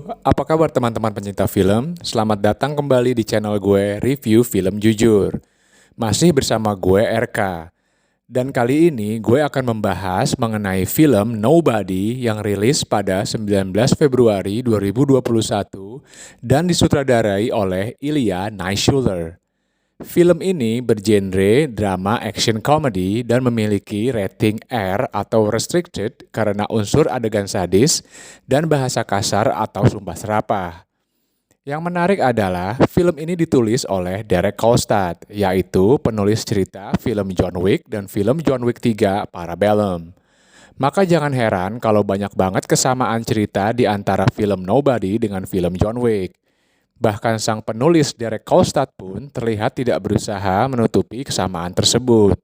Apa kabar teman-teman pencinta film? Selamat datang kembali di channel gue Review Film Jujur. Masih bersama gue RK. Dan kali ini gue akan membahas mengenai film Nobody yang rilis pada 19 Februari 2021 dan disutradarai oleh Ilya Naishuller. Film ini bergenre drama action comedy dan memiliki rating R atau restricted karena unsur adegan sadis dan bahasa kasar atau sumpah serapah. Yang menarik adalah film ini ditulis oleh Derek Kolstad, yaitu penulis cerita film John Wick dan film John Wick 3 Parabellum. Maka jangan heran kalau banyak banget kesamaan cerita di antara film Nobody dengan film John Wick. Bahkan sang penulis Derek Kolstad pun terlihat tidak berusaha menutupi kesamaan tersebut.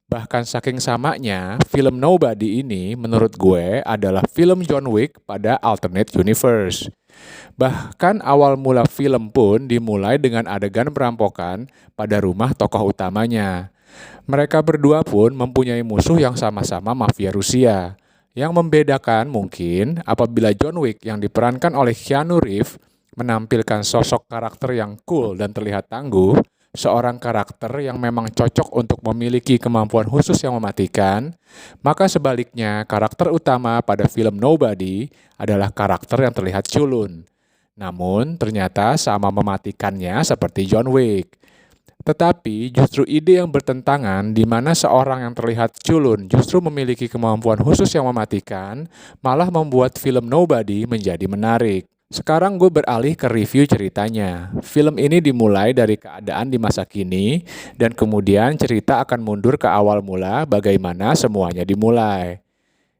Bahkan saking samanya, film Nobody ini menurut gue adalah film John Wick pada alternate universe. Bahkan awal mula film pun dimulai dengan adegan perampokan pada rumah tokoh utamanya. Mereka berdua pun mempunyai musuh yang sama-sama mafia Rusia. Yang membedakan mungkin apabila John Wick yang diperankan oleh Keanu Reeves menampilkan sosok karakter yang cool dan terlihat tangguh, seorang karakter yang memang cocok untuk memiliki kemampuan khusus yang mematikan, maka sebaliknya karakter utama pada film Nobody adalah karakter yang terlihat culun. Namun ternyata sama mematikannya seperti John Wick. Tetapi justru ide yang bertentangan di mana seorang yang terlihat culun justru memiliki kemampuan khusus yang mematikan, malah membuat film Nobody menjadi menarik. Sekarang gue beralih ke review ceritanya. Film ini dimulai dari keadaan di masa kini, dan kemudian cerita akan mundur ke awal mula bagaimana semuanya dimulai.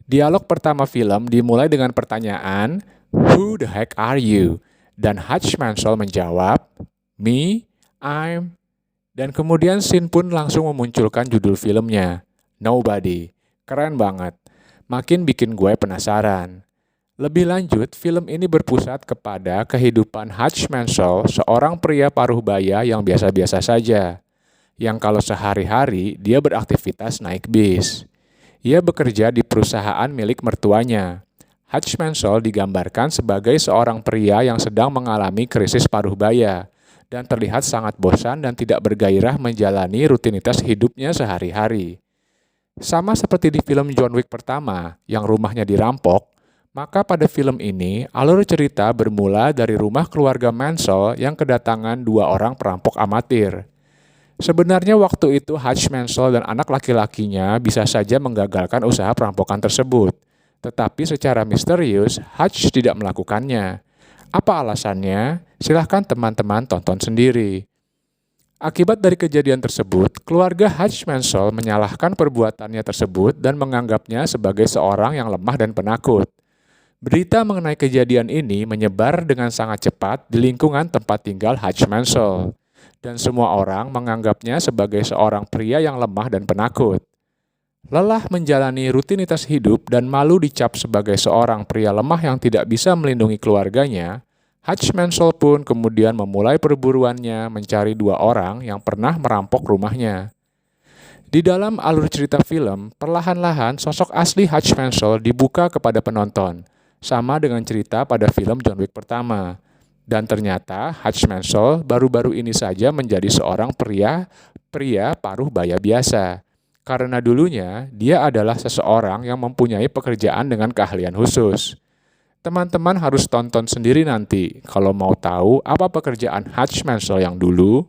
Dialog pertama film dimulai dengan pertanyaan, "Who the heck are you?" Dan Hutch Mansell menjawab, "Me, I'm..." Dan kemudian scene pun langsung memunculkan judul filmnya, Nobody. Keren banget. Makin bikin gue penasaran. Lebih lanjut, film ini berpusat kepada kehidupan Hutch Mansell, seorang pria paruh baya yang biasa-biasa saja. Yang kalau sehari-hari dia beraktivitas naik bis. Ia bekerja di perusahaan milik mertuanya. Hutch Mansell digambarkan sebagai seorang pria yang sedang mengalami krisis paruh baya dan terlihat sangat bosan dan tidak bergairah menjalani rutinitas hidupnya sehari-hari. Sama seperti di film John Wick pertama, yang rumahnya dirampok, maka pada film ini, alur cerita bermula dari rumah keluarga Mansell yang kedatangan dua orang perampok amatir. Sebenarnya waktu itu Hutch Mansell dan anak laki-lakinya bisa saja menggagalkan usaha perampokan tersebut. Tetapi secara misterius, Hutch tidak melakukannya. Apa alasannya? Silahkan teman-teman tonton sendiri. Akibat dari kejadian tersebut, keluarga Hutch Mansell menyalahkan perbuatannya tersebut dan menganggapnya sebagai seorang yang lemah dan penakut. Berita mengenai kejadian ini menyebar dengan sangat cepat di lingkungan tempat tinggal Hutch Mansell, dan semua orang menganggapnya sebagai seorang pria yang lemah dan penakut. Lelah menjalani rutinitas hidup dan malu dicap sebagai seorang pria lemah yang tidak bisa melindungi keluarganya, Hutch Mansell pun kemudian memulai perburuannya mencari dua orang yang pernah merampok rumahnya. Di dalam alur cerita film, perlahan-lahan sosok asli Hutch Mansell dibuka kepada penonton, sama dengan cerita pada film John Wick pertama. Dan ternyata Hutch Mansell baru-baru ini saja menjadi seorang pria paruh baya biasa. Karena dulunya dia adalah seseorang yang mempunyai pekerjaan dengan keahlian khusus. Teman-teman harus tonton sendiri nanti kalau mau tahu apa pekerjaan Hutch Mansell yang dulu.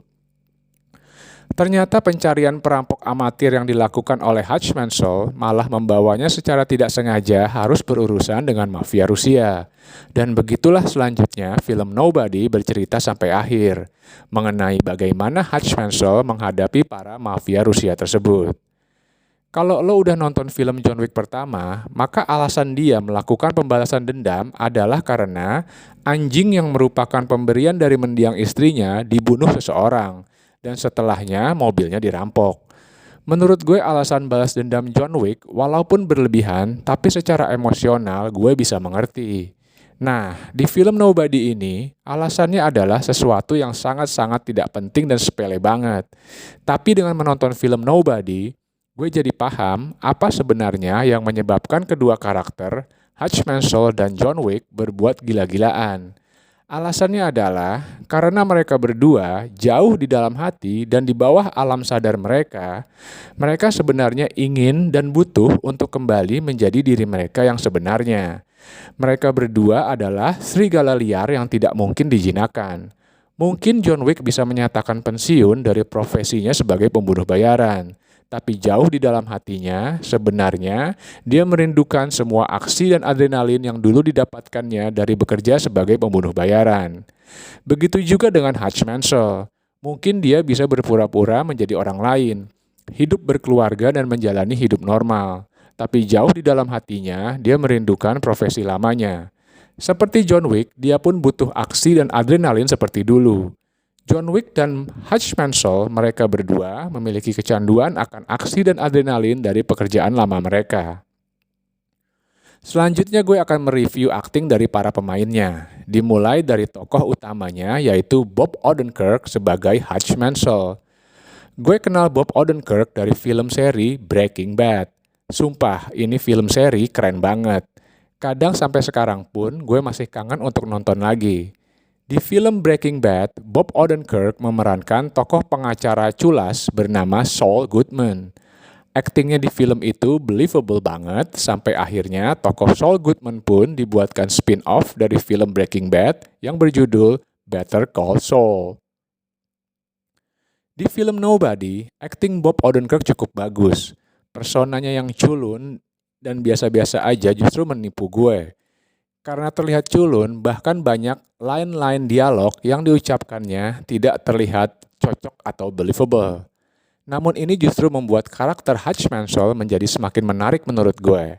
Ternyata pencarian perampok amatir yang dilakukan oleh Hutch Mansell malah membawanya secara tidak sengaja harus berurusan dengan mafia Rusia. Dan begitulah selanjutnya film Nobody bercerita sampai akhir, mengenai bagaimana Hutch Mansell menghadapi para mafia Rusia tersebut. Kalau lo udah nonton film John Wick pertama, maka alasan dia melakukan pembalasan dendam adalah karena anjing yang merupakan pemberian dari mendiang istrinya dibunuh seseorang. Dan setelahnya mobilnya dirampok. Menurut gue alasan balas dendam John Wick walaupun berlebihan, tapi secara emosional gue bisa mengerti. Nah, di film Nobody ini, alasannya adalah sesuatu yang sangat-sangat tidak penting dan sepele banget. Tapi dengan menonton film Nobody, gue jadi paham apa sebenarnya yang menyebabkan kedua karakter, Hutch Mansell dan John Wick berbuat gila-gilaan. Alasannya adalah karena mereka berdua jauh di dalam hati dan di bawah alam sadar mereka, mereka sebenarnya ingin dan butuh untuk kembali menjadi diri mereka yang sebenarnya. Mereka berdua adalah serigala liar yang tidak mungkin dijinakkan. Mungkin John Wick bisa menyatakan pensiun dari profesinya sebagai pembunuh bayaran. Tapi jauh di dalam hatinya, sebenarnya dia merindukan semua aksi dan adrenalin yang dulu didapatkannya dari bekerja sebagai pembunuh bayaran. Begitu juga dengan Hutch Mansell. Mungkin dia bisa berpura-pura menjadi orang lain, hidup berkeluarga dan menjalani hidup normal. Tapi jauh di dalam hatinya, dia merindukan profesi lamanya. Seperti John Wick, dia pun butuh aksi dan adrenalin seperti dulu. John Wick dan Hutch Mansell, mereka berdua memiliki kecanduan akan aksi dan adrenalin dari pekerjaan lama mereka. Selanjutnya gue akan mereview akting dari para pemainnya. Dimulai dari tokoh utamanya yaitu Bob Odenkirk sebagai Hutch Mansell. Gue kenal Bob Odenkirk dari film seri Breaking Bad. Sumpah, ini film seri keren banget. Kadang sampai sekarang pun gue masih kangen untuk nonton lagi. Di film Breaking Bad, Bob Odenkirk memerankan tokoh pengacara culas bernama Saul Goodman. Aktingnya di film itu believable banget, sampai akhirnya tokoh Saul Goodman pun dibuatkan spin-off dari film Breaking Bad yang berjudul Better Call Saul. Di film Nobody, akting Bob Odenkirk cukup bagus. Personanya yang culun dan biasa-biasa aja justru menipu gue. Karena terlihat culun, bahkan banyak line-line dialog yang diucapkannya tidak terlihat cocok atau believable. Namun ini justru membuat karakter Hutch Mansell menjadi semakin menarik menurut gue.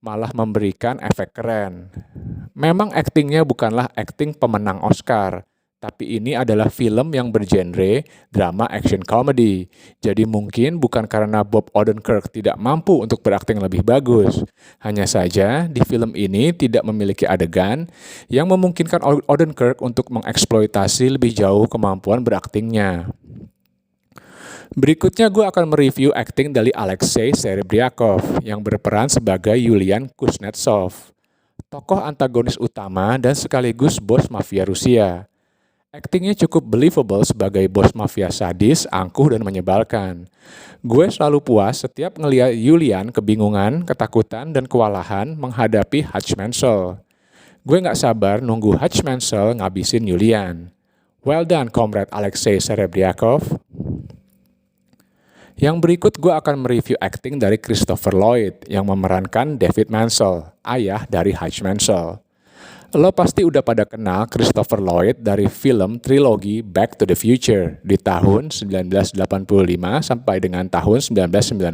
Malah memberikan efek keren. Memang aktingnya bukanlah akting pemenang Oscar, tapi ini adalah film yang bergenre drama action comedy. Jadi mungkin bukan karena Bob Odenkirk tidak mampu untuk berakting lebih bagus. Hanya saja di film ini tidak memiliki adegan yang memungkinkan Odenkirk untuk mengeksploitasi lebih jauh kemampuan beraktingnya. Berikutnya gue akan mereview akting dari Alexei Serebryakov yang berperan sebagai Yulian Kuznetsov, tokoh antagonis utama dan sekaligus bos mafia Rusia. Aktingnya cukup believable sebagai bos mafia sadis, angkuh, dan menyebalkan. Gue selalu puas setiap ngeliat Yulian kebingungan, ketakutan, dan kewalahan menghadapi Hutch Mansell. Gue gak sabar nunggu Hutch Mansell ngabisin Yulian. Well done, Comrade Alexei Serebryakov. Yang berikut gue akan mereview akting dari Christopher Lloyd yang memerankan David Mansell, ayah dari Hutch Mansell. Lo pasti udah pada kenal Christopher Lloyd dari film trilogi Back to the Future di tahun 1985 sampai dengan tahun 1990.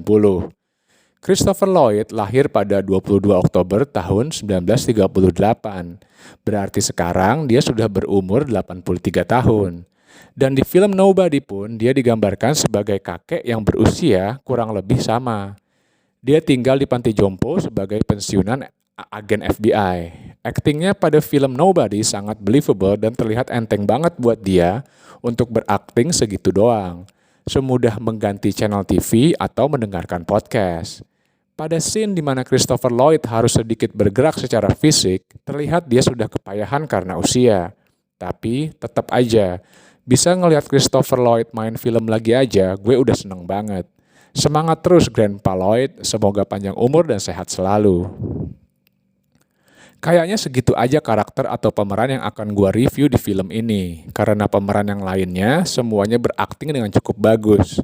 Christopher Lloyd lahir pada 22 Oktober tahun 1938. Berarti sekarang dia sudah berumur 83 tahun. Dan di film Nobody pun dia digambarkan sebagai kakek yang berusia kurang lebih sama. Dia tinggal di panti jompo sebagai pensiunan agen FBI. Aktingnya pada film Nobody sangat believable dan terlihat enteng banget buat dia untuk berakting segitu doang. Semudah mengganti channel TV atau mendengarkan podcast. Pada scene di mana Christopher Lloyd harus sedikit bergerak secara fisik, terlihat dia sudah kepayahan karena usia. Tapi tetap aja, bisa ngelihat Christopher Lloyd main film lagi aja, gue udah seneng banget. Semangat terus Grandpa Lloyd, semoga panjang umur dan sehat selalu. Kayaknya segitu aja karakter atau pemeran yang akan gue review di film ini. Karena pemeran yang lainnya semuanya berakting dengan cukup bagus.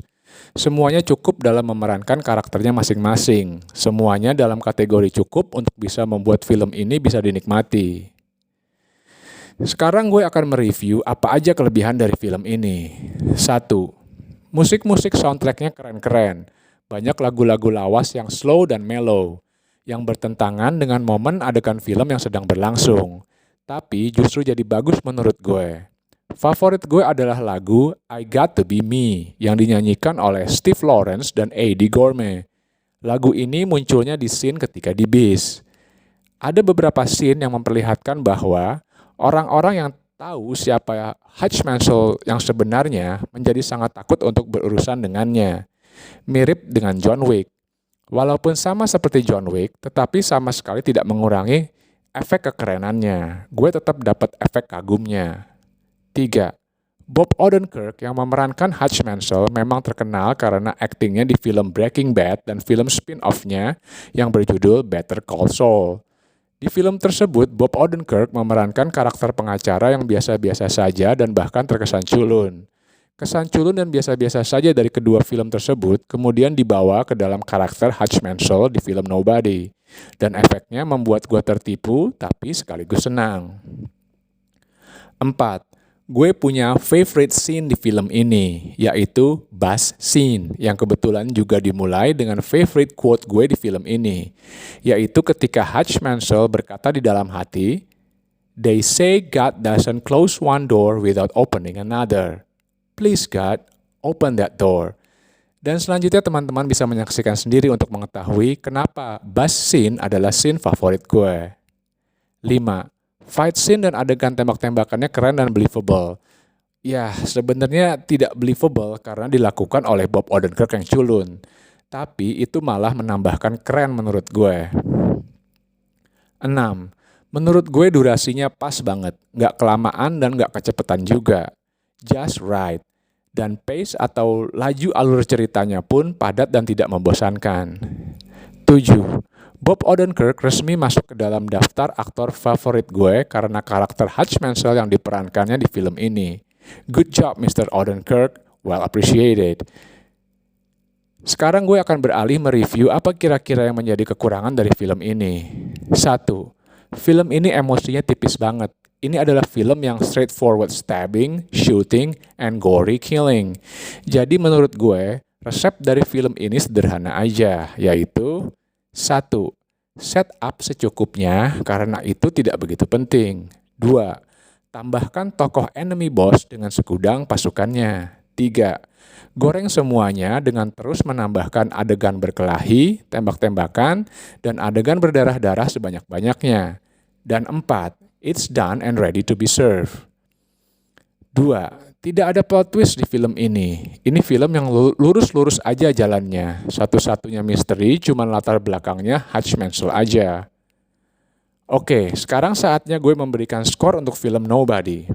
Semuanya cukup dalam memerankan karakternya masing-masing. Semuanya dalam kategori cukup untuk bisa membuat film ini bisa dinikmati. Sekarang gue akan mereview apa aja kelebihan dari film ini. 1. Musik-musik soundtracknya keren-keren. Banyak lagu-lagu lawas yang slow dan mellow, yang bertentangan dengan momen adegan film yang sedang berlangsung. Tapi justru jadi bagus menurut gue. Favorit gue adalah lagu I Got To Be Me yang dinyanyikan oleh Steve Lawrence dan Eddie Gourmet. Lagu ini munculnya di scene ketika di bis. Ada beberapa scene yang memperlihatkan bahwa orang-orang yang tahu siapa Hutch Mansell yang sebenarnya menjadi sangat takut untuk berurusan dengannya. Mirip dengan John Wick. Walaupun sama seperti John Wick, tetapi sama sekali tidak mengurangi efek kekerenannya. Gue tetap dapat efek kagumnya. 3. Bob Odenkirk yang memerankan Hutch Mansell memang terkenal karena aktingnya di film Breaking Bad dan film spin-off-nya yang berjudul Better Call Saul. Di film tersebut, Bob Odenkirk memerankan karakter pengacara yang biasa-biasa saja dan bahkan terkesan culun. Kesan culun dan biasa-biasa saja dari kedua film tersebut kemudian dibawa ke dalam karakter Hutch Mansell di film Nobody. Dan efeknya membuat gue tertipu tapi sekaligus senang. 4. Gue punya favorite scene di film ini, yaitu bus scene, yang kebetulan juga dimulai dengan favorite quote gue di film ini, yaitu ketika Hutch Mansell berkata di dalam hati, "They say God doesn't close one door without opening another. Please God, open that door." Dan selanjutnya teman-teman bisa menyaksikan sendiri untuk mengetahui kenapa bus scene adalah scene favorit gue. 5. Fight scene dan adegan tembak-tembakannya keren dan believable. Ya, sebenarnya tidak believable karena dilakukan oleh Bob Odenkirk yang culun. Tapi itu malah menambahkan keren menurut gue. 6. Menurut gue durasinya pas banget, nggak kelamaan dan nggak kecepatan juga. Just right. Dan pace atau laju alur ceritanya pun padat dan tidak membosankan. 7. Bob Odenkirk resmi masuk ke dalam daftar aktor favorit gue karena karakter Hutch Mansell yang diperankannya di film ini. Good job Mr. Odenkirk, well appreciated. Sekarang gue akan beralih mereview apa kira-kira yang menjadi kekurangan dari film ini. 1. Film ini emosinya tipis banget. Ini adalah film yang straightforward stabbing, shooting, and gory killing. Jadi menurut gue, resep dari film ini sederhana aja, yaitu 1. Set up secukupnya karena itu tidak begitu penting. 2. Tambahkan tokoh enemy boss dengan segudang pasukannya. 3. Goreng semuanya dengan terus menambahkan adegan berkelahi, tembak-tembakan, dan adegan berdarah-darah sebanyak-banyaknya. Dan 4. It's done and ready to be served. 2. Tidak ada plot twist di film ini. Ini film yang lurus-lurus aja jalannya. Satu-satunya misteri cuma latar belakangnya Hutch Mansell aja. Oke, sekarang saatnya gue memberikan skor untuk film Nobody.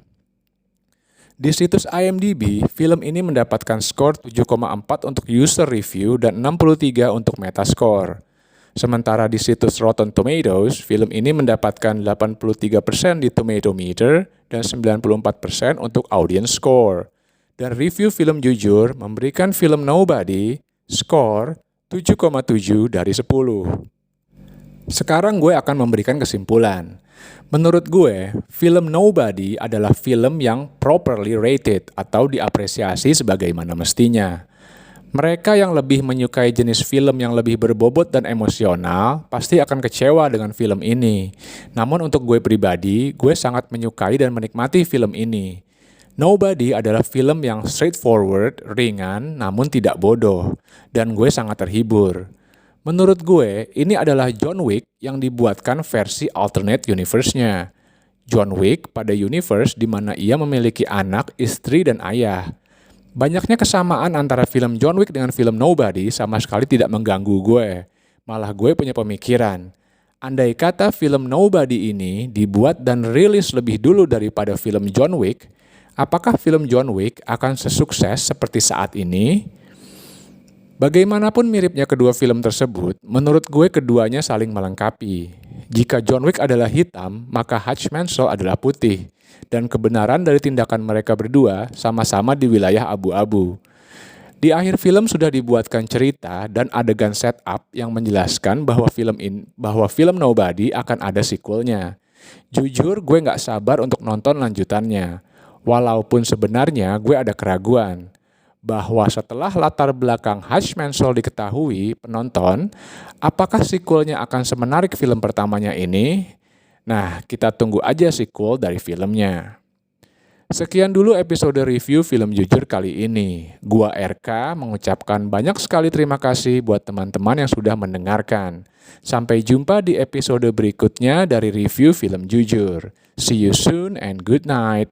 Di situs IMDb, film ini mendapatkan skor 7,4 untuk user review dan 63 untuk metascore. Sementara di situs Rotten Tomatoes, film ini mendapatkan 83% di Tomato Meter dan 94% untuk audience score. Dan review film jujur memberikan film Nobody skor 7,7 dari 10. Sekarang gue akan memberikan kesimpulan. Menurut gue, film Nobody adalah film yang properly rated atau diapresiasi sebagaimana mestinya. Mereka yang lebih menyukai jenis film yang lebih berbobot dan emosional pasti akan kecewa dengan film ini. Namun untuk gue pribadi, gue sangat menyukai dan menikmati film ini. Nobody adalah film yang straightforward, ringan, namun tidak bodoh. Dan gue sangat terhibur. Menurut gue, ini adalah John Wick yang dibuatkan versi alternate universe-nya. John Wick pada universe di mana ia memiliki anak, istri, dan ayah. Banyaknya kesamaan antara film John Wick dengan film Nobody sama sekali tidak mengganggu gue. Malah gue punya pemikiran. Andai kata film Nobody ini dibuat dan rilis lebih dulu daripada film John Wick, apakah film John Wick akan sesukses seperti saat ini? Bagaimanapun miripnya kedua film tersebut, menurut gue keduanya saling melengkapi. Jika John Wick adalah hitam, maka Hutch Mansell adalah putih. Dan kebenaran dari tindakan mereka berdua sama-sama di wilayah abu-abu. Di akhir film sudah dibuatkan cerita dan adegan setup yang menjelaskan bahwa film Nobody akan ada sequelnya. Jujur gue gak sabar untuk nonton lanjutannya. Walaupun sebenarnya gue ada keraguan. Bahwa setelah latar belakang Hutch Mansell diketahui penonton, apakah sequelnya akan semenarik film pertamanya ini? Nah, kita tunggu aja sequel dari filmnya. Sekian dulu episode review film jujur kali ini. Gua RK mengucapkan banyak sekali terima kasih buat teman-teman yang sudah mendengarkan. Sampai jumpa di episode berikutnya dari review film jujur. See you soon and good night.